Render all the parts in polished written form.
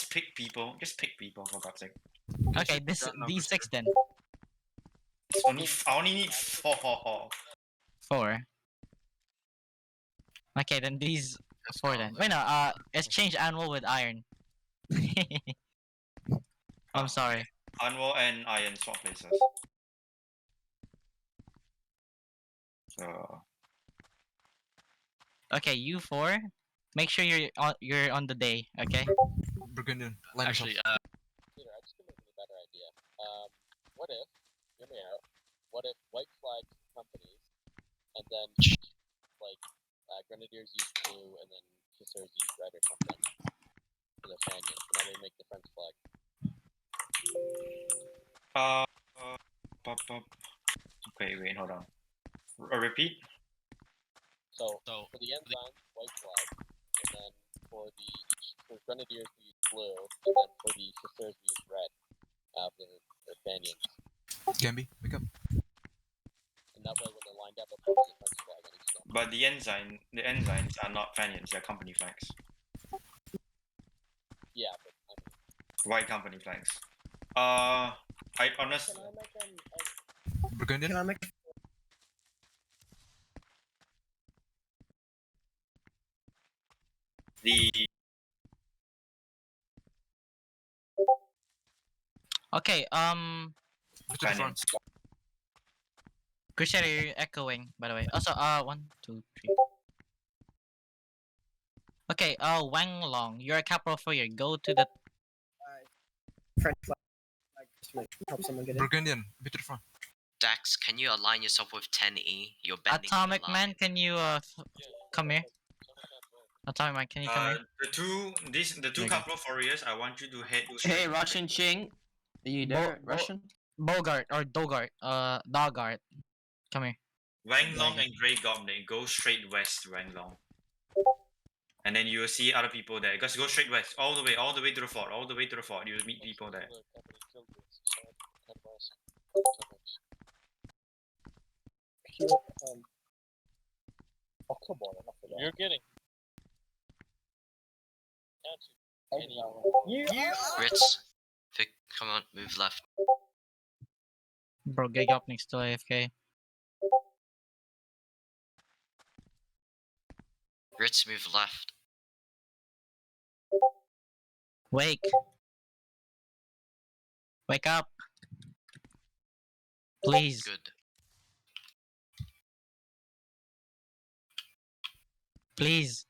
just pick people. Just pick people for God's sake. Okay, these 6 then. I only need 4. 4. Okay, then these 4 then. Wait, no. Exchange annual with iron. I'm sorry. Anvil and iron swap places. So Okay, you 4. Make sure you're on the day. Okay. Burgundian. Actually, Peter, I just came up with a better idea. What if, hear me out, what if white flags companies, and then, like, Grenadiers use blue, and then Chasseurs use red or something for their fanions, and then we make the French flag. okay, wait, hold on. Repeat. So for the ensigns, white flag, and then for Grenadiers we use blue, and then for the Chasseurs we use red, for their fanions. Gambi, wake up. And that way when they're lined up, they'll put the French flag on each side. But the ensigns are not fanions, they're company flags. Yeah, but I mean, White company flags. I honestly. Can I make Burgundian. Can I make? Okay. To the front. Crusader, you're echoing. By the way. Also, 1, 2, 3. Okay. Wang Long, you're a caporal warrior. Go to the. French flag. Just to help someone get in. Burgundian, a bit to the front. Dax, can you align yourself with 10E? You're bending. Atomic Man, can you come here? Atomic Man, can you come here? The two caporal warriors, I want you to head. Hey, Russian Ching. Are you there, Russian? Bogart or Dogart, Dogart. Come here. Wang Long and Great Goblin, go straight west, Wang Long. And then you will see other people there. Just go straight west, all the way to the fort, You will meet people there. Oh, come on, enough of that. You're getting. Ritz, Vic, come on, move left. Bro, Gig up next to AFK. Ritz, move left. Wake. Wake up. Please. Good. Please.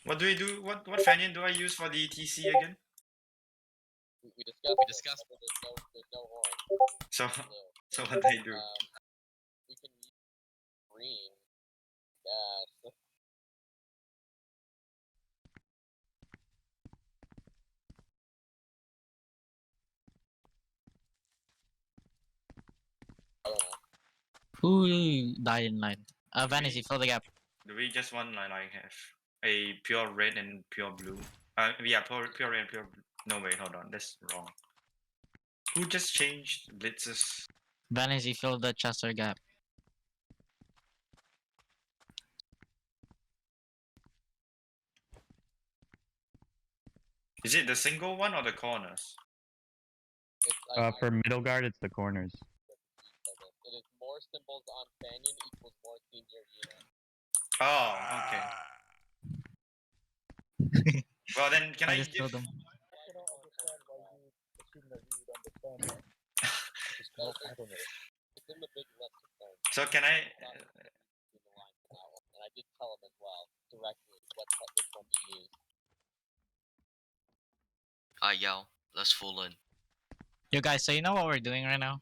What do we do? What fanion do I use for the TC again? We discussed. There's no horn. So what do I do? We can use green. Yes. I don't know. Who died in line? Vanity, fill the gap. Do we just want like have a pure red and pure blue? Yeah, pure red and pure blue. No, wait, hold on, that's wrong. Who just changed blitzes? Vanity, fill the Chester gap. Is it the single one or the corners? For middle guard, it's the corners. It is more symbols on Fanion equals more senior unit. Oh, okay. Well then, can I just give... killed them. I don't understand why you assume that we would understand that. I don't know. It's in the big list of things. So can I... And I did tell him as well, directly, which one to use. Yell, let's fall in. You guys, so you know what we're doing right now?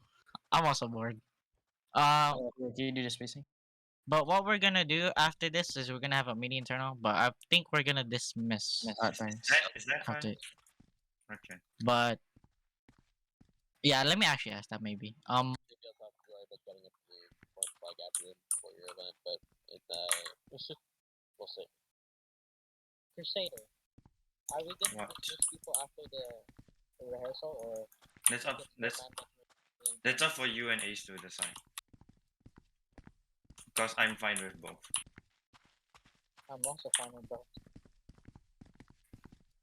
I'm also bored. Do you do the spacing? But what we're gonna do after this is we're gonna have a meeting internal, but I think we're gonna dismiss. Is that fine? after. Okay. But yeah, let me actually ask that maybe. Maybe I'll talk to you about getting a blue point flag after before your event, but we'll see. Crusader, are we going to dismiss people after the rehearsal, or That's up for you and Ace to decide. Because I'm fine with both. I'm also fine with both.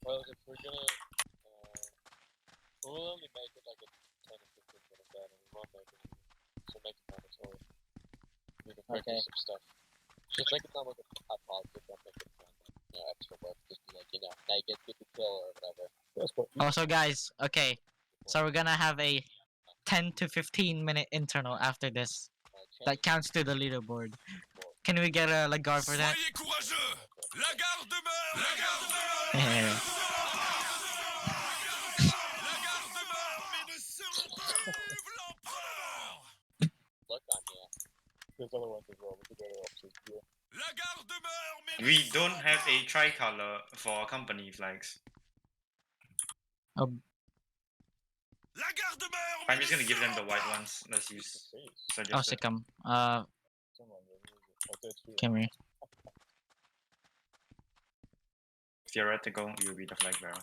Well, if we're gonna, we'll only make it like a 10 or 15 minute bed, and we won't make it. So make it mandatory. We can practice some stuff. Just make it sound like a positive. Don't make it sound like extra work. Just be like now you get to kill or whatever. Also, guys, okay. So we're gonna have a 10 to 15-minute internal after this. That counts to the leaderboard. Can we get a Garde for that? Soyez courageux. La garde demeure. La garde demeure. Yeah. La garde demeure, mais ne seront pas vive l'empereur. Look on There's other ones as well. We could go to options here. La garde demeure, mais ne We don't seront have pas. a tricolor for company flags. La garde demeure, I'm mais just ne gonna give them the seront white pas. ones. Let's use Oh, suggested. Sikkim. Someone will use it. Oh, that's true. Come here. Theoretical, you'll be the flag bearer.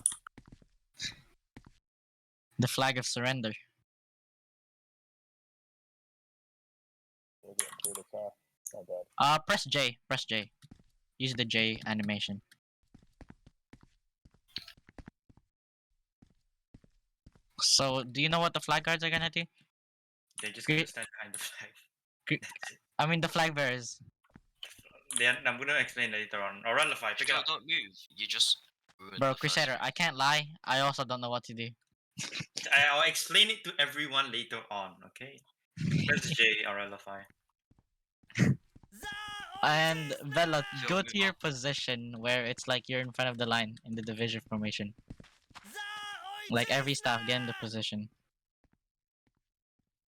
The flag of surrender. We'll get through the car. Not bad. Press J. Press J. Use the J animation. So, do you know what the flag guards are gonna do? They just gonna Great. stand behind the flag. Great. That's it. I mean, the flag bearers. I'm gonna explain later on. Or Relify, pick it Still up. don't move. You just ruined Bro, the first Crusader, I phase. can't lie. I also don't know what to do. I'll explain it to everyone later on, okay? Press J or Relify. And Vela, Phil, go move to your up. position where it's like you're in front of the line in the division formation. Like every staff, get in the position.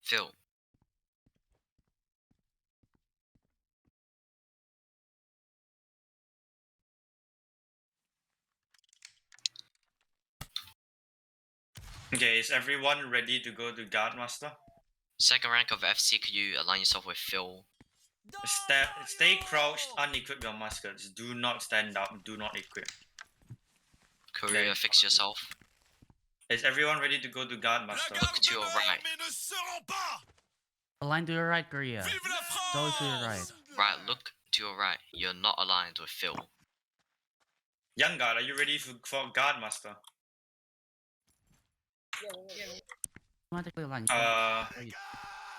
Phil. Okay, is everyone ready to go to Guard Master? Second rank of FC, could you align yourself with Phil? Stay crouched, unequip your muskets. Do not stand up, do not equip. Courier, fix yourself. Is everyone ready to go to Guard La Master? garde to your demeure, right. mais ne seront pas. Align to your right, Korea. Vive la France. Always to your right. Right, look to your right. You're not aligned with Phil. Young Guard, are you ready for Guard Master? Automatically align.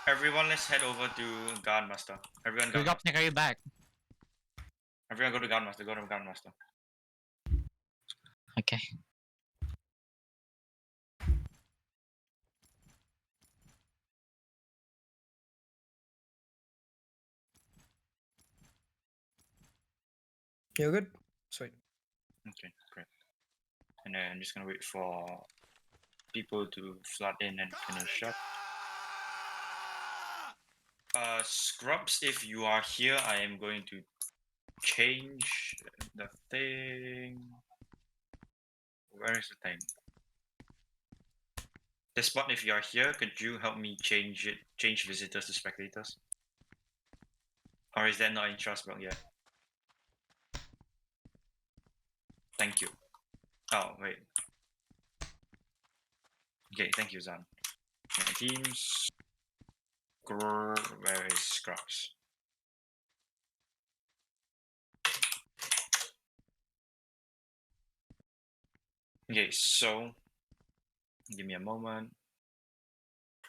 Everyone, let's head over to Guard Master. Everyone, Guard Master. Gopnik, are you back? Everyone, go to Guard Master. Go to Guard Master. Okay. You're good? Sweet. Okay, great. And then I'm just gonna wait for people to flood in and finish up. Scrubs, if you are here, I am going to change the thing. Where is the thing? The spot, if you are here, could you help me change it? Change visitors to spectators? Or is that not in Strasbourg yet? Thank you. Oh, wait. Okay, thank you, Zan. My teams. Where is Scrubs? Okay, so give me a moment.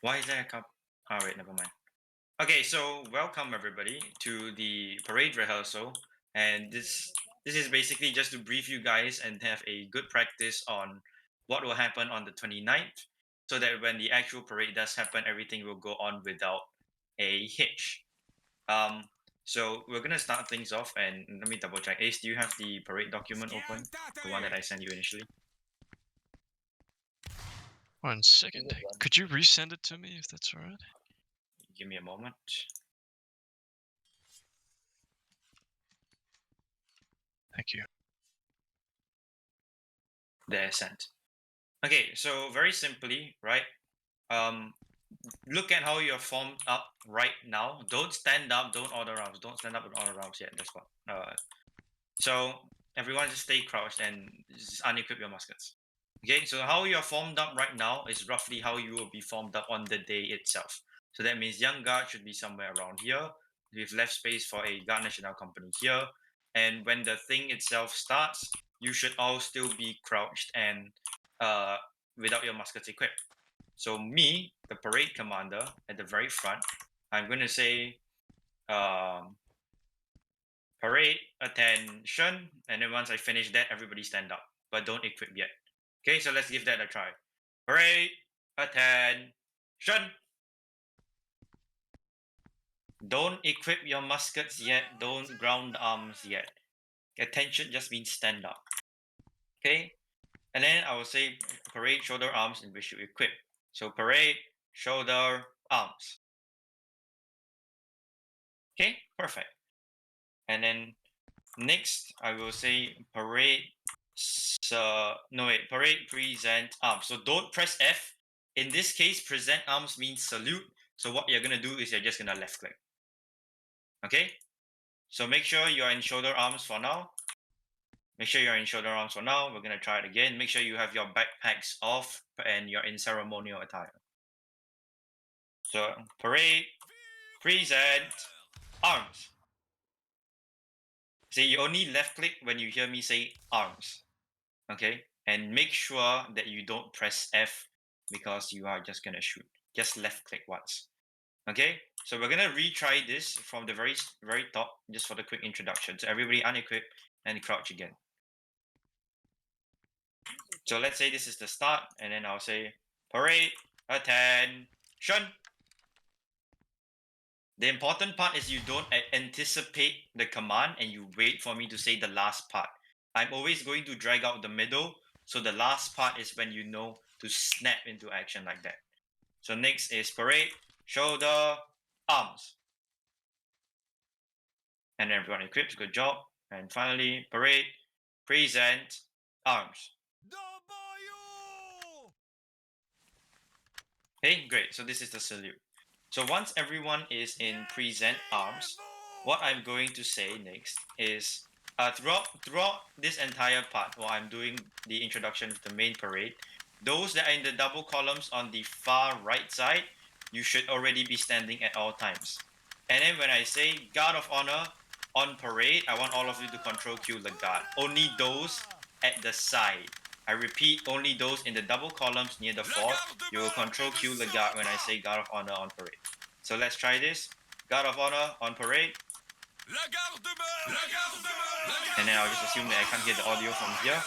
Why is there a cup? Oh wait, never mind. Okay, so welcome everybody to the parade rehearsal, and this is basically just to brief you guys and have a good practice on what will happen on the 29th, so that when the actual parade does happen, everything will go on without a hitch. So we're gonna start things off, and let me double check. Ace, do you have the parade document open? The one that I sent you initially. 1 second. Could you resend it to me if that's alright? Give me a moment. Thank you. They're sent. Okay, so very simply, right? Look at how you're formed up right now. Don't stand up, don't order rounds. Don't stand up and order rounds yet. That's what. So everyone just stay crouched and just unequip your muskets. Okay, so how you're formed up right now is roughly how you will be formed up on the day itself. So that means young guard should be somewhere around here. We've left space for a Guard National company here. And when the thing itself starts, you should all still be crouched and without your muskets equipped. So me, the parade commander at the very front, I'm going to say parade, attention, and then once I finish that, everybody stand up, but don't equip yet. Okay, so let's give that a try. Parade, attention. Don't equip your muskets yet. Don't ground arms yet. Attention just means stand up. Okay, and then I will say parade, shoulder, arms, and we should equip. So parade, shoulder, arms. Okay, perfect. And then next, I will say parade. Parade, present arms. So don't press F. In this case, present arms means salute. So what you're gonna do is you're just gonna left click. Okay. So make sure you're in shoulder arms for now. Make sure you're in shoulder arms for now. We're gonna try it again. Make sure you have your backpacks off and you're in ceremonial attire. So parade, present arms. See, you only left click when you hear me say arms. Okay, and make sure that you don't press F because you are just gonna shoot. Just left click once. Okay, so we're gonna retry this from the very top just for the quick introduction. So everybody unequip and crouch again. So let's say this is the start, and then I'll say parade, attention. The important part is you don't anticipate the command and you wait for me to say the last part. I'm always going to drag out the middle, so the last part is when you know to snap into action like that. So next is parade, shoulder, arms. And everyone equips, good job. And finally, parade, present, arms. Okay, great. So this is the salute. So once everyone is in present arms, what I'm going to say next is throughout this entire part while I'm doing the introduction of the main parade, those that are in the double columns on the far right side, you should already be standing at all times. And then when I say guard of honor on parade, I want all of you to control Q the guard. Only those at the side. I repeat, only those in the double columns near the fort. You will control Q the guard when I say guard of honor on parade. So let's try this. Guard of honor on parade. And then I'll just assume that I can't get the audio from here.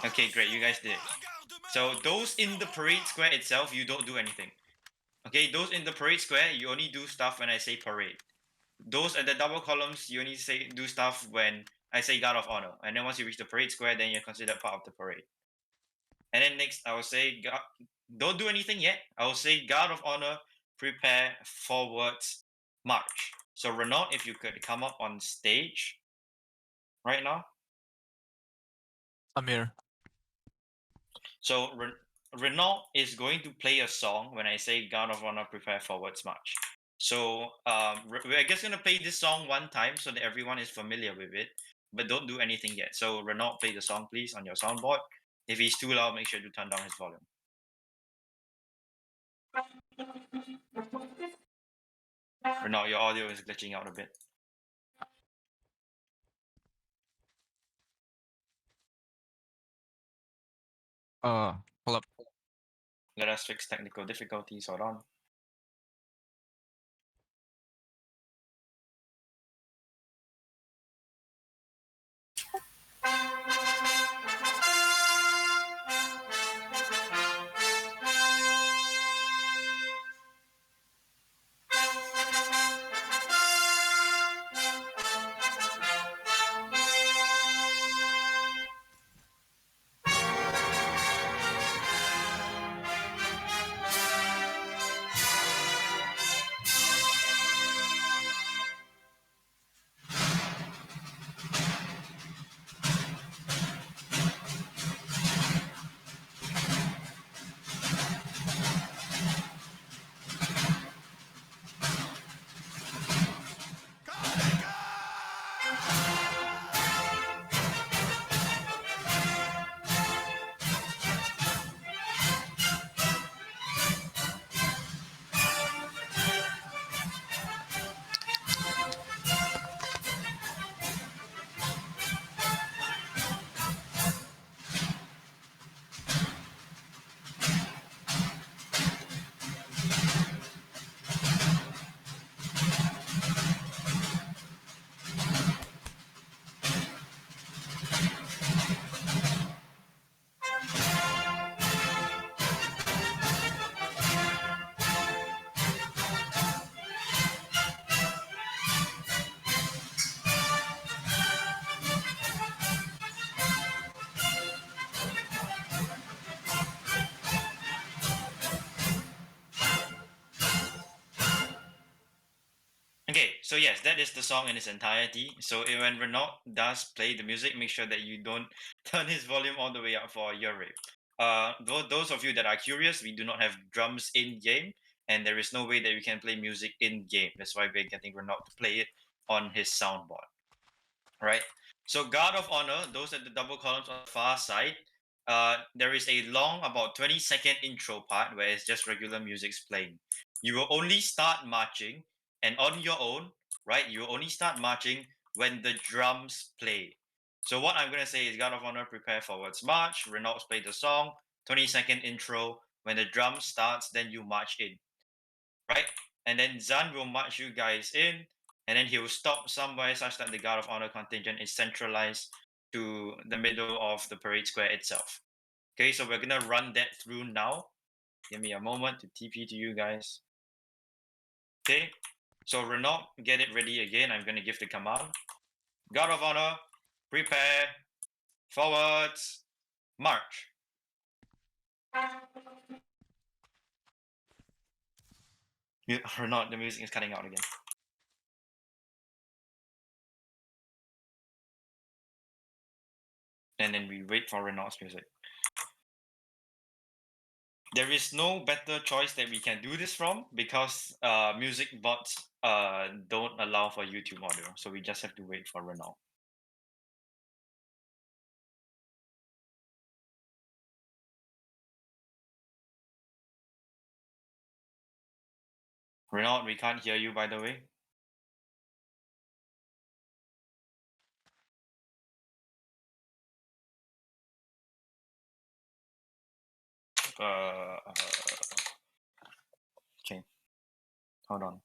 Okay, great, you guys did it. So those in the parade square itself, you don't do anything. Okay, those in the parade square, you only do stuff when I say parade. Those at the double columns, you only do stuff when I say guard of honor. And then once you reach the parade square, then you're considered part of the parade. And then next, I will say, don't do anything yet. I will say guard of honor, prepare, forwards, march. So Renault, if you could come up on stage right now. I'm here. So Renault is going to play a song when I say guard of honor, prepare, forwards, march. So we're just gonna play this song one time so that everyone is familiar with it, but don't do anything yet. So Renault, play the song please on your soundboard. If he's too loud, make sure to turn down his volume. Renault, your audio is glitching out a bit. Pull up. Let us fix technical difficulties. Hold on. So yes, that is the song in its entirety. So when Renault does play the music, make sure that you don't turn his volume all the way up for ear rape. Those of you that are curious, we do not have drums in game, and there is no way that we can play music in game. That's why we're getting Renault to play it on his soundboard. Right. So Guard of Honor, those are the double columns on the far side. There is a long, about 20-second intro part where it's just regular music's playing. You will only start marching, and on your own, right? You will only start marching when the drums play. So what I'm gonna say is Guard of Honor, prepare forwards march. Renault play the song. 20-second intro. When the drum starts, then you march in, right? And then Zan will march you guys in, and then he will stop somewhere such that the Guard of Honor contingent is centralized to the middle of the parade square itself. Okay, so we're gonna run that through now. Give me a moment to TP to you guys. Okay, so Renault, get it ready again. I'm gonna give the command. Guard of Honor, prepare, forwards, march. Renault, the music is cutting out again. And then we wait for Renault's music. There is no better choice that we can do this from because music bots don't allow for YouTube audio, so we just have to wait for Renault. Renault, we can't hear you, by the way. Okay, hold on.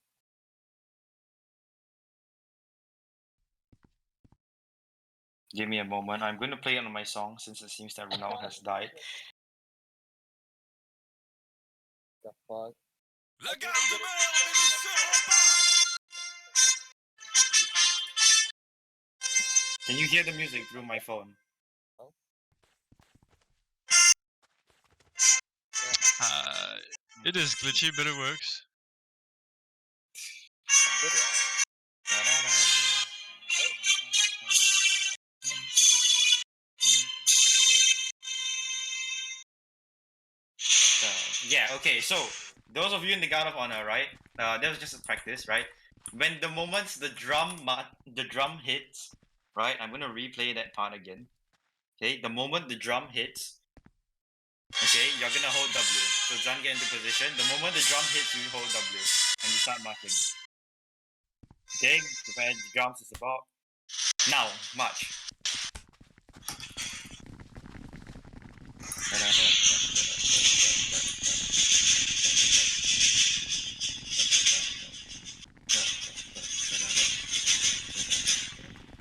Give me a moment. I'm going to play it on my song since it seems that Renault has died. The fuck? La garde meurt, mais ne se rend pas. Can you hear the music through my phone? It is glitchy, but it works. Good one. Yeah, okay, so those of you in the Guard of Honor, right? That was just a practice, right? When the moments the drum hits, right? I'm gonna replay that part again. Okay, the moment the drum hits, okay, you're gonna hold W. So Zan get into position. The moment the drum hits, you hold W and you start marching. Okay, prepare the drums is about. Now, march.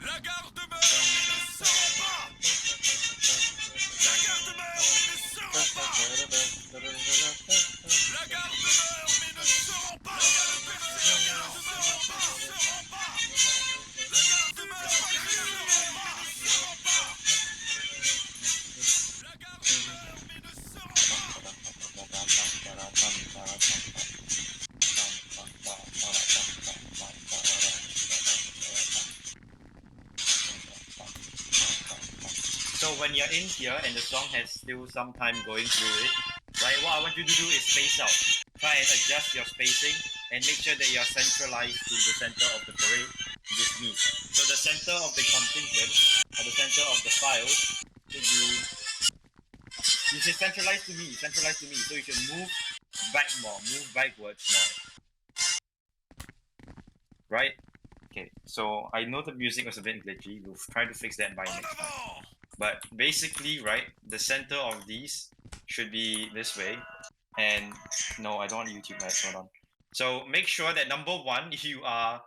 La garde meurt, mais ne se rend pas. La garde meurt, mais ne se rend pas. La garde meurt, mais ne se rend pas. La garde meurt, mais ne se rend pas. La garde meurt, mais ne se rend pas. La garde meurt, mais ne se rend So when you're in here and the song has still some time going through it, right? What I want you to do is space out. Try and adjust your spacing and make sure that you're centralized to the center of the parade, which is me. So the center of the contingent or the center of the file should be. You should centralize to me. Centralize to me. So you should move back more. Move backwards more. Right? Okay. So I know the music was a bit glitchy. We'll try to fix that by next time. But basically, right, the center of these should be this way. And no, I don't want YouTube ads. Hold on. So make sure that number one, you are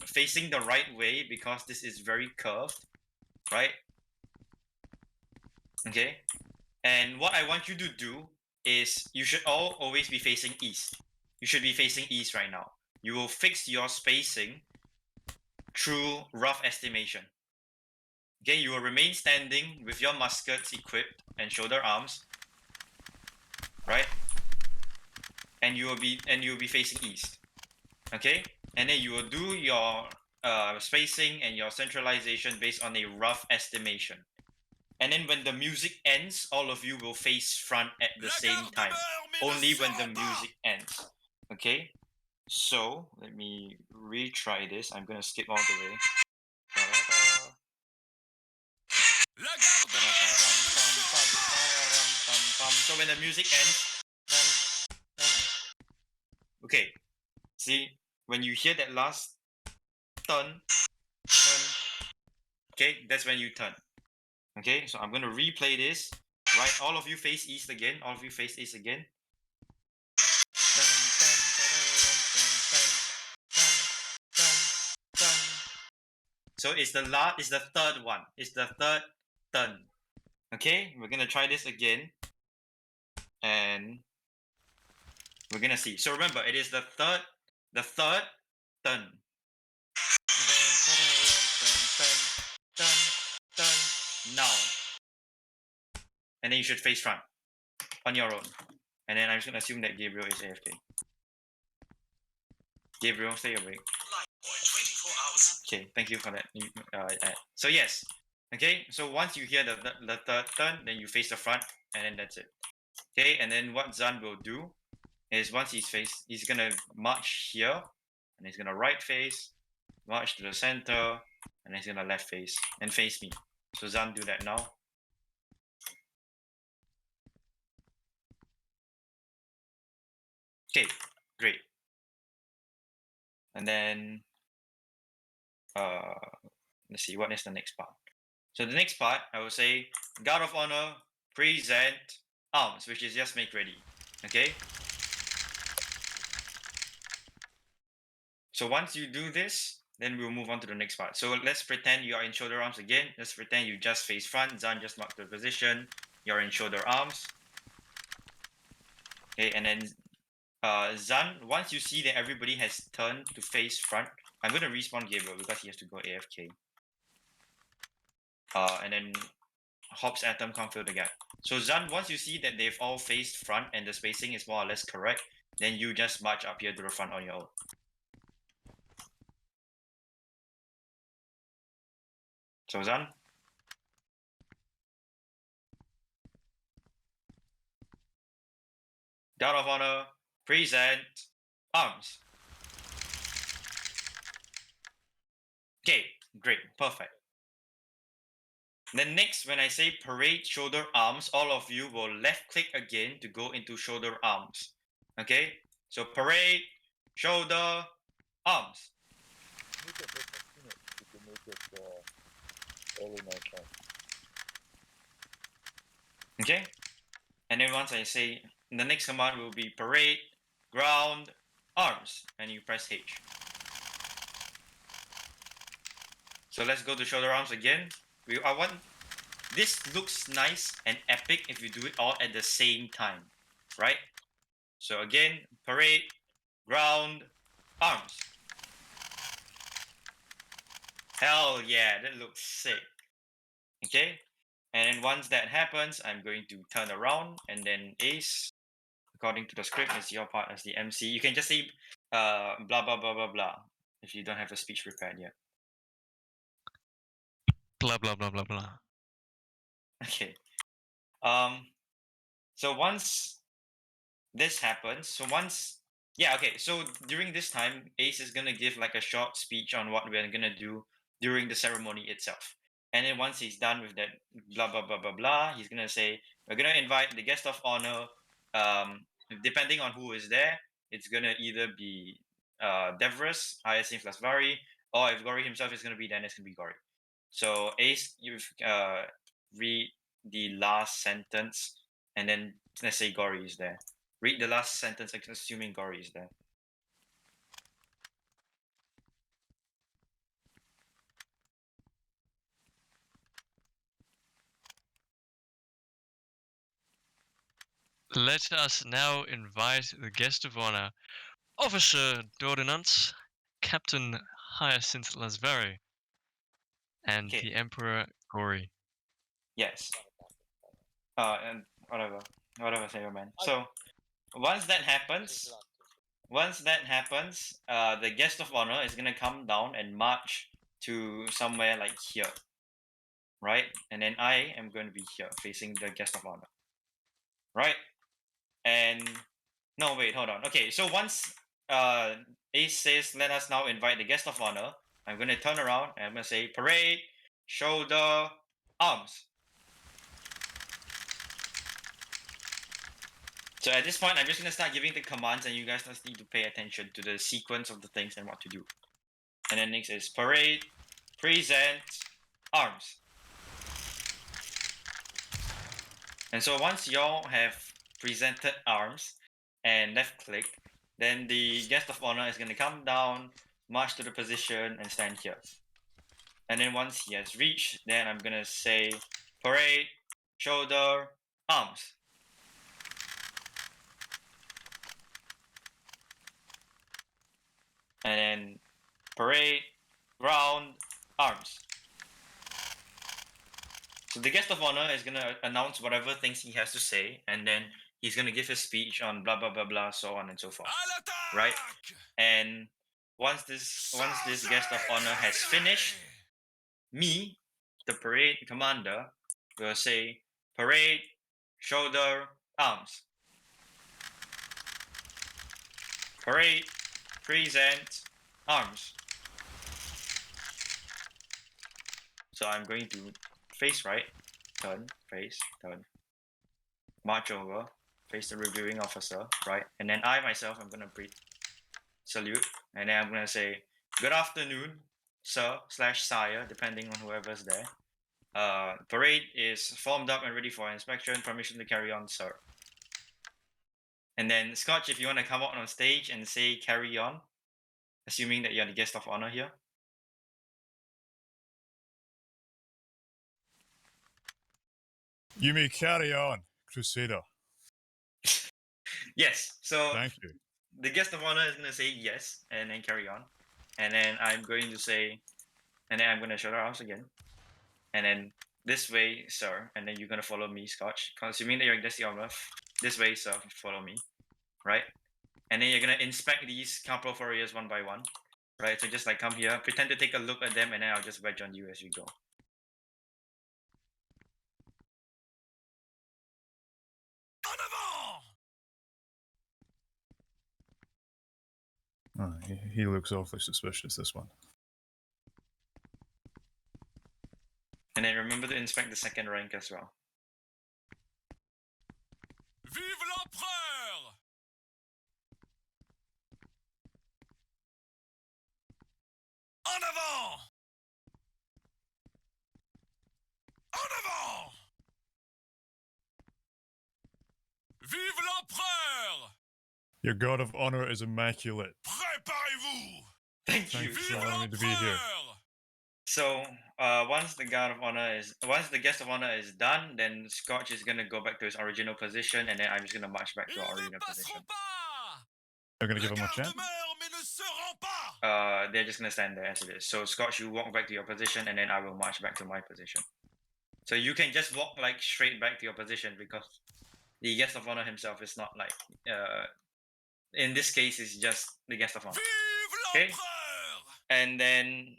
facing the right way because this is very curved, right? Okay. And what I want you to do is you should all always be facing east. You should be facing east right now. You will fix your spacing through rough estimation. Okay, you will remain standing with your muskets equipped and shoulder arms, right? And you will be facing east. Okay? and then you will do your spacing and your centralization based on a rough estimation. And then when the music ends, all of you will face front at the same time. Only when the music ends. Okay? So, let me retry this. I'm gonna skip all the way. So when the music ends, okay. See, when you hear that last turn, okay, that's when you turn. Okay, so I'm gonna replay this. Right, all of you face east again. All of you face east again. So it's the last, it's the third one. It's the third turn. Okay, we're gonna try this again, and we're gonna see. So remember, it is the third turn. Now, and then you should face front on your own. And then I'm just gonna assume that Gabriel is AFK. Gabriel, stay awake. Okay, thank you for that. So yes, okay. So once you hear the third turn, then you face the front, and then that's it. Okay, and then what Zan will do is once he's gonna march here, and he's gonna right face, march to the center, and he's gonna left face and face me. So Zan, do that now. Okay, great. And then let's see, what is the next part? So the next part, I will say, Guard of Honor, present arms, which is just make ready. Okay? So once you do this, then we'll move on to the next part. So let's pretend you are in shoulder arms again. Let's pretend you just face front. Zan just marked the position. You're in shoulder arms. Okay, and then Zan, once you see that everybody has turned to face front, I'm going to respawn Gabriel because he has to go AFK. And then Hobbs Atom can't fill the gap. So Zan, once you see that they've all faced front and the spacing is more or less correct, then you just march up here to the front on your own. So Zan? Guard of Honor, present arms. Okay, great, perfect. Then next, when I say parade shoulder arms, all of you will left click again to go into shoulder arms. Okay, so parade shoulder arms. Make it you can make it early night time. Okay, and then once I say the next command will be parade ground arms, and you press H. So let's go to shoulder arms again. I want this looks nice and epic if you do it all at the same time, right? So again, parade ground arms. Hell yeah, that looks sick. Okay, and then once that happens, I'm going to turn around, and then Ace, according to the script, is your part as the MC. You can just say blah blah blah blah blah if you don't have a speech prepared yet. Blah blah blah blah blah. Okay. So once this happens, so during this time, Ace is gonna give like a short speech on what we're gonna do during the ceremony itself. And then once he's done with that blah blah blah blah blah, he's gonna say, we're gonna invite the guest of honor. Depending on who is there, it's gonna either be Devras, Hyacinth plus Vari, or if Gori himself is gonna be, then it's gonna be Gori. So Ace, you've read the last sentence, and then let's say Gori is there. Read the last sentence, assuming Gori is there. Let us now invite the guest of honor, Officer d'Ordonnance, Captain Hyacinth Lasvari, and Okay. the Emperor Gori. Yes. And whatever, Saber Man. So once that happens, once that happens, the guest of honor is gonna come down and march to somewhere like here, right? And then I am going to be here, facing the guest of honor, right? And no, wait, hold on. Okay, so once Ace says, "Let us now invite the guest of honor," I'm gonna turn around and I'm gonna say, "Parade, shoulder, arms." So at this point, I'm just gonna start giving the commands, and you guys just need to pay attention to the sequence of the things and what to do. And then next is parade, present, arms. And so once y'all have presented arms and left click, then the guest of honor is gonna come down, march to the position, and stand here. And then once he has reached, then I'm gonna say parade, shoulder, arms. And then parade, ground, arms. So the guest of honor is gonna announce whatever things he has to say, and then he's gonna give his speech on blah blah blah blah, so on and so forth. Right? And once this guest of honor has finished, me, the parade commander, will say parade, shoulder, arms. Parade, present, arms. So I'm going to face right, turn, face, turn. March over, face the reviewing officer, right? And then I myself, I'm gonna salute, and then I'm gonna say, "Good afternoon, sir/sire," depending on whoever's there. Parade is formed up and ready for inspection. Permission to carry on, sir. And then Scotch, if you want to come out on stage and say "carry on," assuming that you're the guest of honor here. You may carry on, Crusader. Yes. So Thank you. the guest of honor is gonna say yes, and then carry on, and then I'm going to say, and then I'm gonna show the arms again, and then this way, sir, and then you're gonna follow me, Scotch. Assuming that you're the guest of honor, this way, sir, follow me, right? And then you're gonna inspect these corporal warriors one by one, right? So just like come here, pretend to take a look at them, and then I'll just wedge on you as we go. Oh, he looks awfully suspicious, this one. And then remember to inspect the second rank as well. Vive l'empereur! En avant! En avant! Vive l'empereur! Your god of honor is immaculate. Préparez-vous! Thank you. Thanks for allowing me to be here. So once the guest of honor is done, then Scotch is gonna go back to his original position, and then I'm just gonna march back to our original position. They're gonna give him a chance? They're just gonna stand there as it is. So Scotch, you walk back to your position, and then I will march back to my position. So you can just walk like straight back to your position, because the guest of honor himself is not like in this case it's just the guest of honor. Okay? And then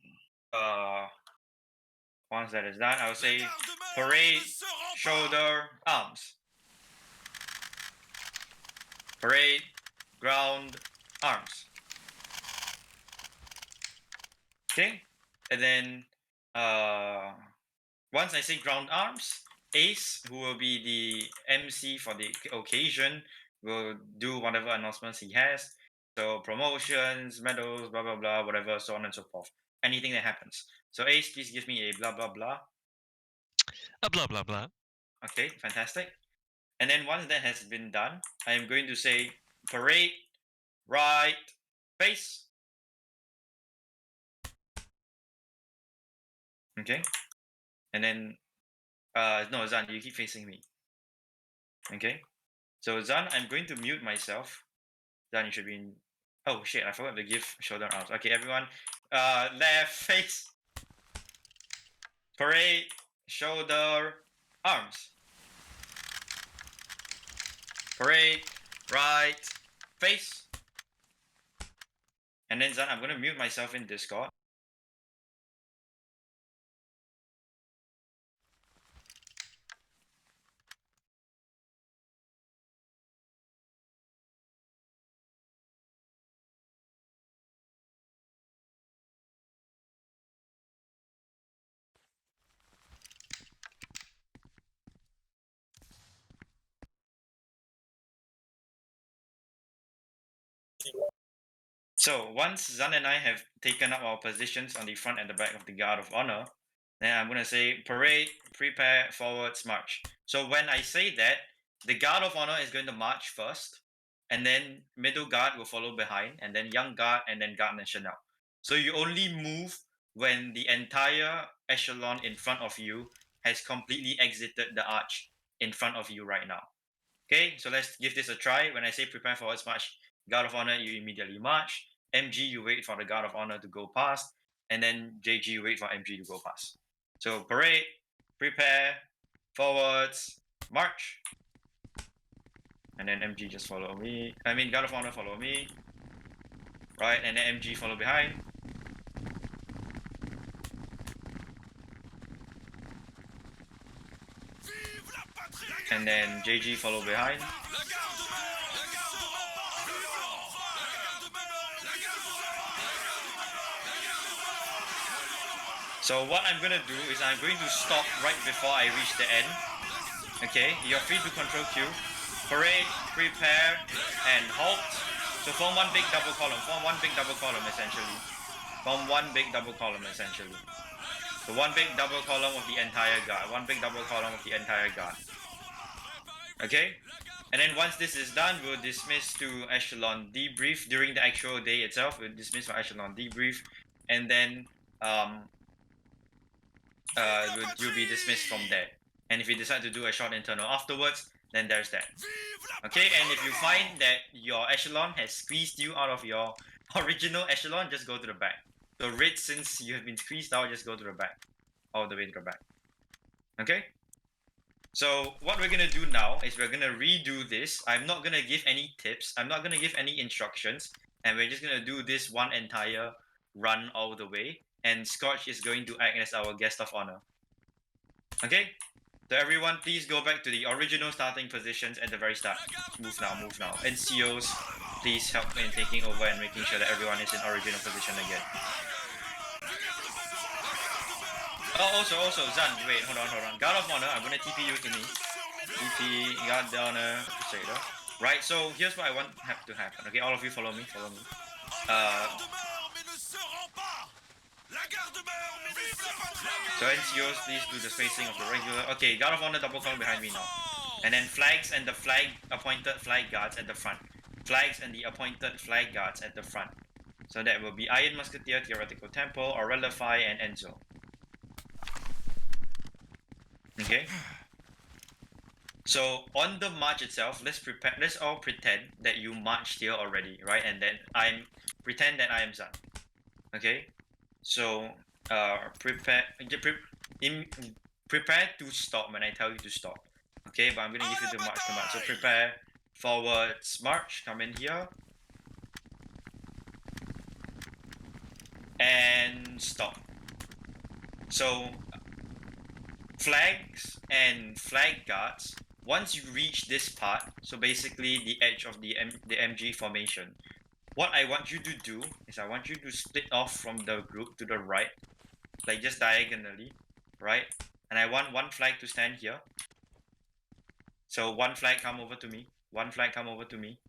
once that is done, I'll say parade, shoulder, arms. Parade, ground, arms. Okay? And then once I say ground arms, Ace, who will be the MC for the occasion, will do whatever announcements he has. So promotions, medals, blah blah blah, whatever, so on and so forth. Anything that happens. So Ace, please give me a blah blah blah. A blah blah blah. Okay, fantastic. And then once that has been done, I am going to say parade, right, face. Okay. And then no, Zan, you keep facing me. Okay. So Zan, I'm going to mute myself. Zan, you should be in... Oh shit, I forgot to give shoulder arms. Okay, everyone. Left face. Parade, shoulder, arms. Parade, right, face. And then Zan, I'm gonna mute myself in Discord. So once Zan and I have taken up our positions on the front and the back of the Guard of Honor, then I'm gonna say parade, prepare, forwards, march. So when I say that, the Guard of Honor is going to march first, and then middle guard will follow behind, and then young guard, and then guard national. So you only move when the entire echelon in front of you has completely exited the arch in front of you right now. Okay, so let's give this a try. When I say prepare forwards march, Guard of Honor, you immediately march. MG, you wait for the Guard of Honor to go past, and then JG, you wait for MG to go past. So parade, prepare, forwards, march. And then MG just follow me. I mean, Guard of Honor follow me. Right, and then MG follow behind. And then JG follow behind. So what I'm gonna do is I'm going to stop right before I reach the end. Okay, you're free to control Q. Parade, prepare, and halt. So form one big double column. Form one big double column essentially. Form one big double column essentially. So one big double column of the entire guard. One big double column of the entire guard. Okay? And then once this is done, we'll dismiss to echelon debrief during the actual day itself. We'll dismiss for echelon debrief, and then you'll be dismissed from there. And if you decide to do a short internal afterwards, then there's that. Okay, and if you find that your echelon has squeezed you out of your original echelon, just go to the back. So red, since you have been squeezed out, just go to the back. All the way to the back. Okay? So what we're gonna do now is we're gonna redo this. I'm not gonna give any tips. I'm not gonna give any instructions. And we're just gonna do this one entire run all the way. And Scotch is going to act as our guest of honor. Okay? So everyone, please go back to the original starting positions at the very start. Move now, move now. NCOs, please help in taking over and making sure that everyone is in original position again. Oh, also, Zan, wait, hold on. Guard of Honor, I'm gonna TP you to me. TP, Guard of Honor, Crusader. Right, so here's what I want to happen. Okay, all of you follow me. So NCOs, please do the spacing of the regular. Okay, Guard of Honor double column behind me now. And then flags and the appointed flag guards at the front. Flags and the appointed flag guards at the front. So that will be Iron Musketeer, Theoretical Temple, Aurelify, and Enzo. Okay. So on the march itself, let's all pretend that you marched here already, right? And then pretend that I am Zan. Okay? So prepare to stop when I tell you to stop. Okay, but I'm gonna give you the march command. So prepare, forwards, march, come in here. And stop. So flags and flag guards, once you reach this part, so basically the edge of the MG formation, what I want you to do is I want you to split off from the group to the right, like just diagonally, right? And I want one flag to stand here. So one flag come over to me, one flag come over to me,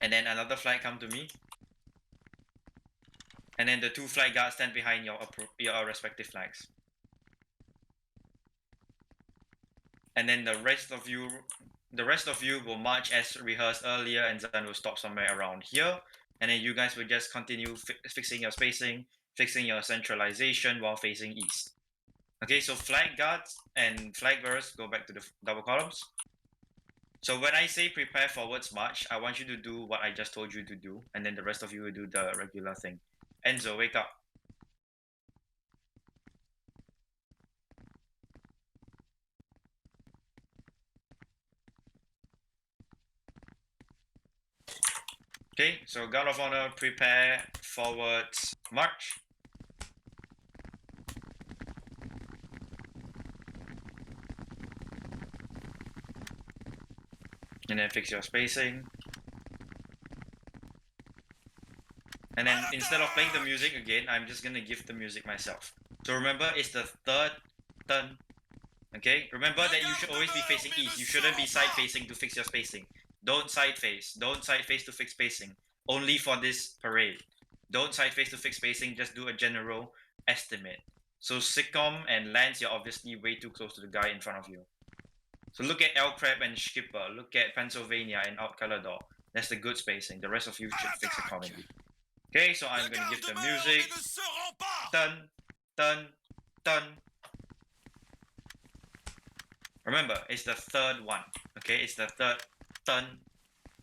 and then another flag come to me, and then the two flag guards stand behind your respective flags. And then the rest of you will march as rehearsed earlier, and Zan will stop somewhere around here. And then you guys will just continue fixing your spacing, fixing your centralization while facing east. Okay, so flag guards and flag bearers go back to the double columns. So when I say prepare forwards march, I want you to do what I just told you to do, and then the rest of you will do the regular thing. Enzo, wake up. Okay, so Guard of Honor, prepare, forwards, march. And then fix your spacing. And then instead of playing the music again, I'm just gonna give the music myself. So remember, it's the third turn. Okay? Remember that you should always be facing east. You shouldn't be side facing to fix your spacing. Don't side face. Don't side face to fix spacing. Only for this parade. Don't side face to fix spacing, just do a general estimate. So Sitcom and Lance, you're obviously way too close to the guy in front of you. So look at El Crab and Skipper. Look at Pennsylvania and Out Calador. That's the good spacing. The rest of you should fix accordingly. Okay, so I'm gonna give the music. Dun, dun, dun. Remember, it's the third one. Okay, it's the third dun.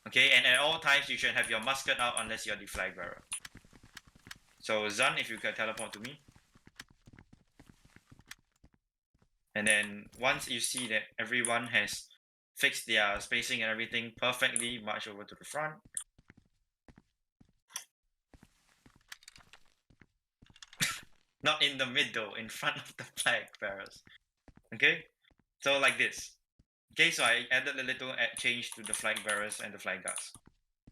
Okay, and at all times you should have your musket out unless you're the flag bearer. So Zan, if you can teleport to me. And then once you see that everyone has fixed their spacing and everything perfectly, march over to the front. Not in the middle, in front of the flag bearers. Okay? So like this. Okay, so I added a little change to the flag bearers and the flag guards.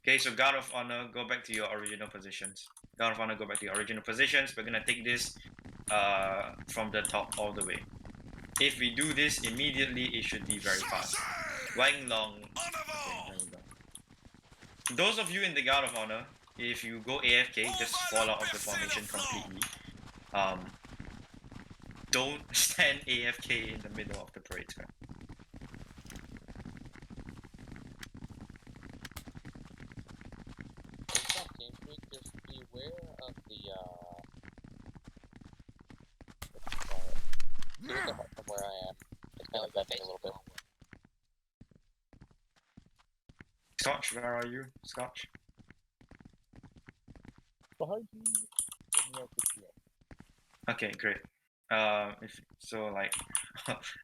Okay, so Guard of Honor, go back to your original positions. Guard of Honor, go back to your original positions. We're gonna take this from the top all the way. If we do this immediately, it should be very fast. Wang Long. Okay, those of you in the Guard of Honor, if you go AFK, just fall out of the formation completely. Don't stand AFK in the middle of the parade square. Just beware of the from where I am. It's kind of bending a little bit. Scotch, where are you? Scotch? Behind you. Okay, great. If so, like,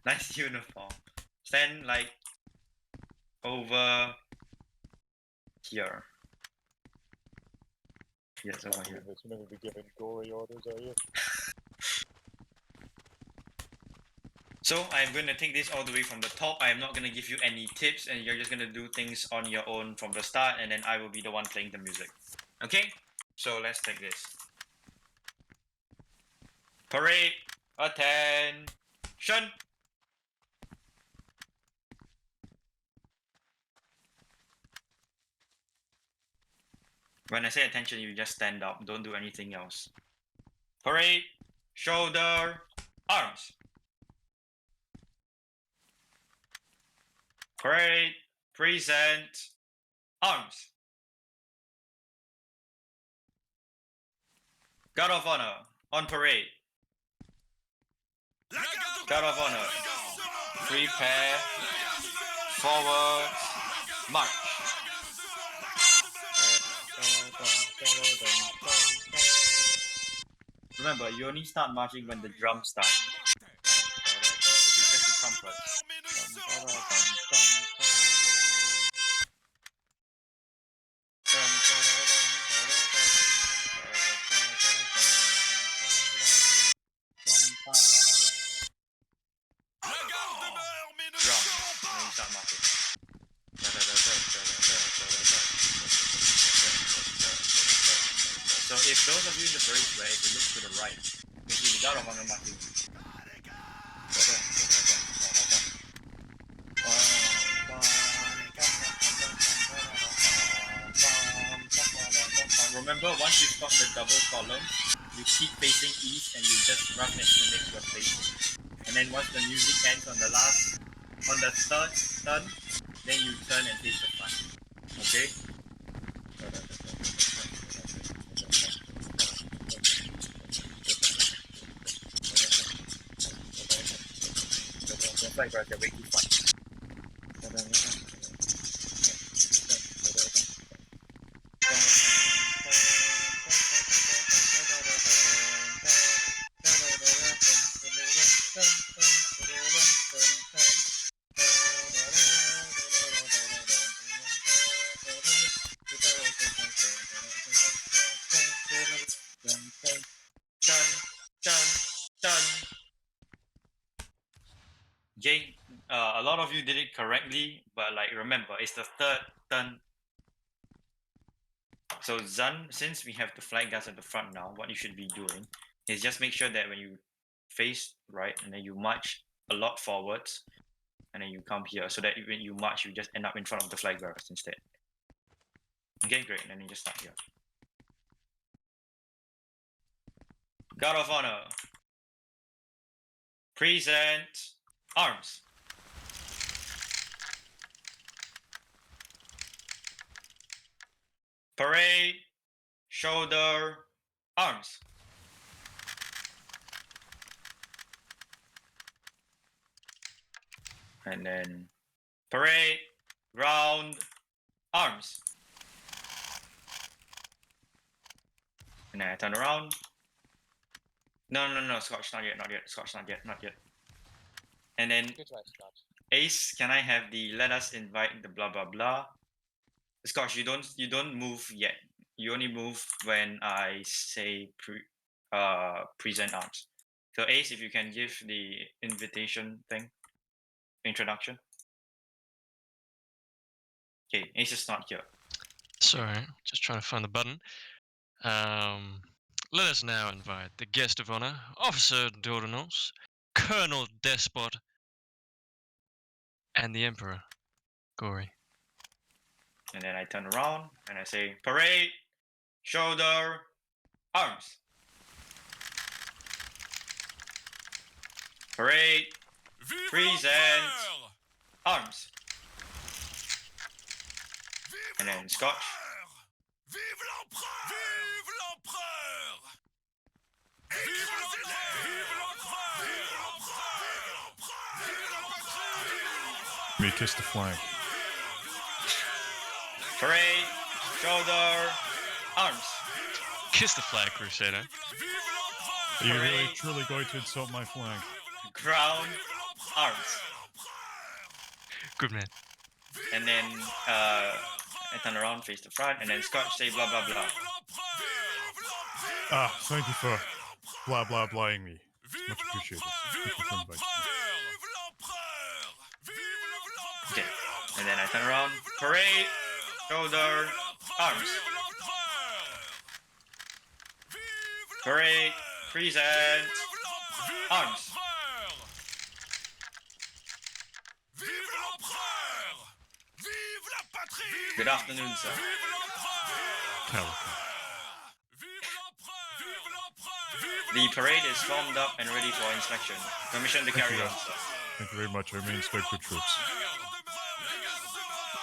nice uniform. Stand like over here. Yes, over here. You're never be giving gory orders, are you? So I'm going to take this all the way from the top. I am not going to give you any tips, and you're just going to do things on your own from the start, and then I will be the one playing the music. Okay? So let's take this. Parade, attention! When I say attention, you just stand up. Don't do anything else. Parade, shoulder, arms. Parade, present, arms. Guard of Honor, on parade. Guard of Honor, prepare, forward, march. Remember, you only start marching when the drums start. This is just a trumpet. So if those of you in the parade square, if you look to the right, you can see the Guard of Honor marching. Remember, once you stop the double column, you keep facing east and you just rough estimate your spacing. And then once the music ends on the third turn, then you turn and face the front. Okay? Just like they're way too fun. Okay, a lot of you did it correctly, but like remember, it's the third turn. So Zan, since we have the flag guards at the front now, what you should be doing is just make sure that when you face right and then you march a lot forwards, and then you come here, so that when you march, you just end up in front of the flag bearers instead. Okay, great. Then you just start here. Guard of Honor. Present arms. Parade, shoulder, arms. And then parade, round, arms. And then I turn around. No, Scotch, not yet. Scotch, not yet. And then Good try, Scotch. Ace, can I have the let us invite the blah blah blah? Scotch, you don't move yet. You only move when I say present arms. So Ace, if you can give the invitation thing, introduction. Okay, Ace is not here. Sorry, just trying to find the button. Let us now invite the guest of honor, Officer d'Ordonnance, Colonel Despot, and the Emperor, Gory. And then I turn around and I say parade, shoulder, arms. Parade, Vive present, l'empereur! arms. Vive And then Scotch. l'empereur! Vive l'empereur! Vive l'empereur! Écrasez-les! Vive l'empereur! Vive l'empereur! Vive la patrie! Me kiss the flag. Parade, shoulder, arms. Kiss the flag, Crusader. Are you really Parade. truly going to insult my flag? Ground, arms. Good man. And then I turn around, face the front, and then Scotch say blah blah blah. Ah, thank you for blah blah blahing me. It's much appreciated. Thank you for inviting me. Okay. And then I turn around, parade, shoulder, arms. Parade, present, arms. Vive l'empereur! Vive la patrie! Good afternoon, sir. Calico. The parade is formed up and ready for inspection. Permission to carry on, sir. Thank you very much. I may inspect the troops.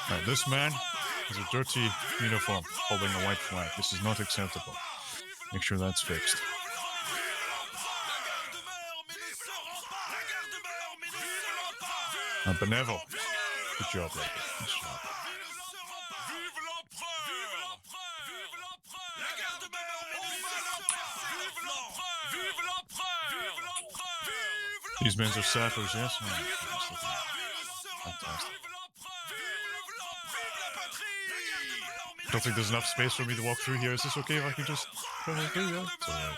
Now, this man has a dirty uniform holding a white flag. This is not acceptable. Make sure that's fixed. Benevolent. Good job, lady. Nice job. These men are sappers, yes? Fantastic. I don't think there's enough space for me to walk through here. Is this okay if I can just go through? Yeah, it's alright.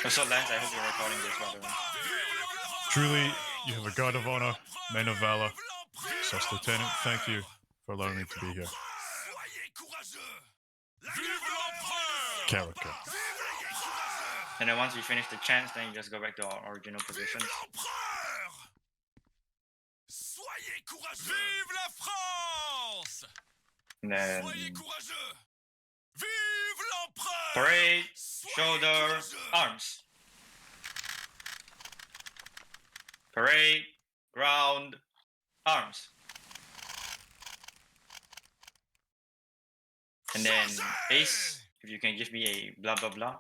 So Lance, I hope you're recording this, by the way. Truly, you have a guard of honor, men of valor. Sus Lieutenant, thank you for allowing me to be here. Calico. And then once we finish the chants, then you just go back to our original positions. Soyez courageux! Vive la France! And then Soyez courageux! Vive l'empereur! parade, shoulder, arms. Parade, ground, arms. And then Ace, if you can give me a blah blah blah.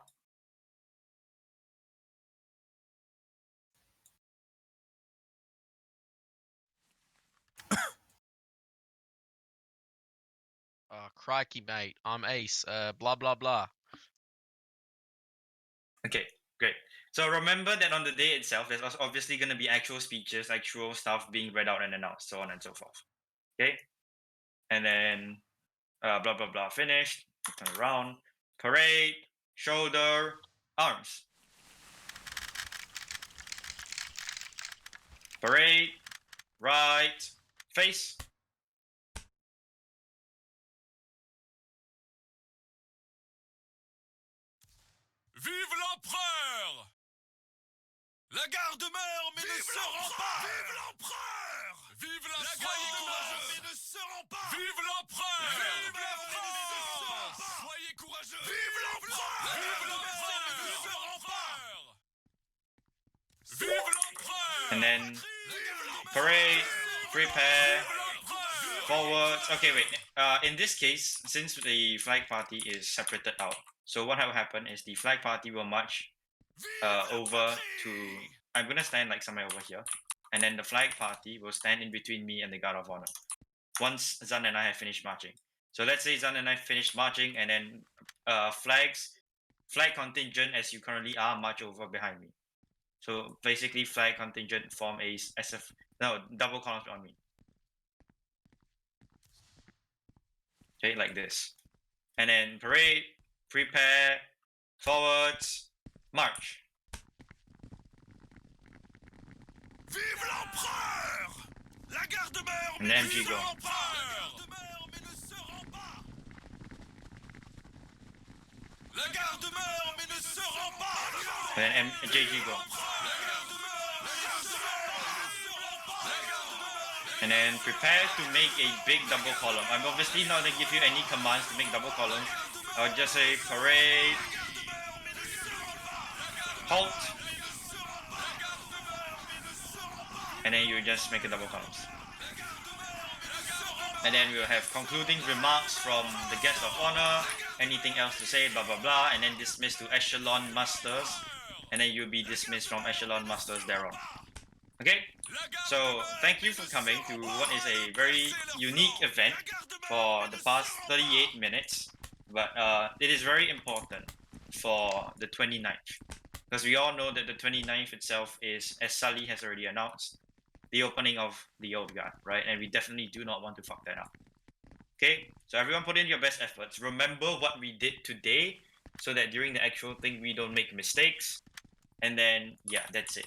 Crikey, mate. I'm Ace. Blah, blah, blah. Okay, great. So remember that on the day itself, there's obviously going to be actual speeches, actual stuff being read out and announced, so on and so forth. Okay? And then blah, blah, blah, finished. Turn around. Parade, shoulder, arms. Parade, right, face. Vive l'empereur! La garde-mère, mais ne se rend pas! Vive l'empereur! Vive la garde-mère, mais ne se rend pas! Vive l'empereur! Vive la France! Soyez courageux! Vive l'empereur! Vive l'empereur, mais ne se rend pas! Vive l'empereur! And then parade, prepare, forwards. Okay, wait. In this case, since the flag party is separated out, so what will happen is the flag party will march over to. I'm gonna stand like somewhere over here, and then the flag party will stand in between me and the Guard of Honor. Once Zan and I have finished marching. So let's say Zan and I finished marching, and then flag contingent as you currently are march over behind me. So basically, flag contingent form a SF double columns on me. Okay, like this, and then parade, prepare, forwards, march. Vive l'empereur! La garde-mère, And mais then vive MG go. l'empereur! Mais ne se rend pas! La garde-mère, mais ne se rend pas! And then JG go. And then prepare to make a big double column. I'm obviously not going to give you any commands to make double columns. I'll just say parade, halt, and then you just make a double columns. And then we'll have concluding remarks from the guest of honor, anything else to say, blah blah blah, and then dismiss to echelon masters, and then you'll be dismissed from echelon masters thereon. Okay, so thank you for coming to what is a very unique event for the past 38 minutes, but it is very important for the 29th, because we all know that the 29th itself is, as Sully has already announced, the opening of the Old Guard, right? And we definitely do not want to fuck that up. Okay, so everyone put in your best efforts. Remember what we did today, so that during the actual thing we don't make mistakes. And then, yeah, that's it.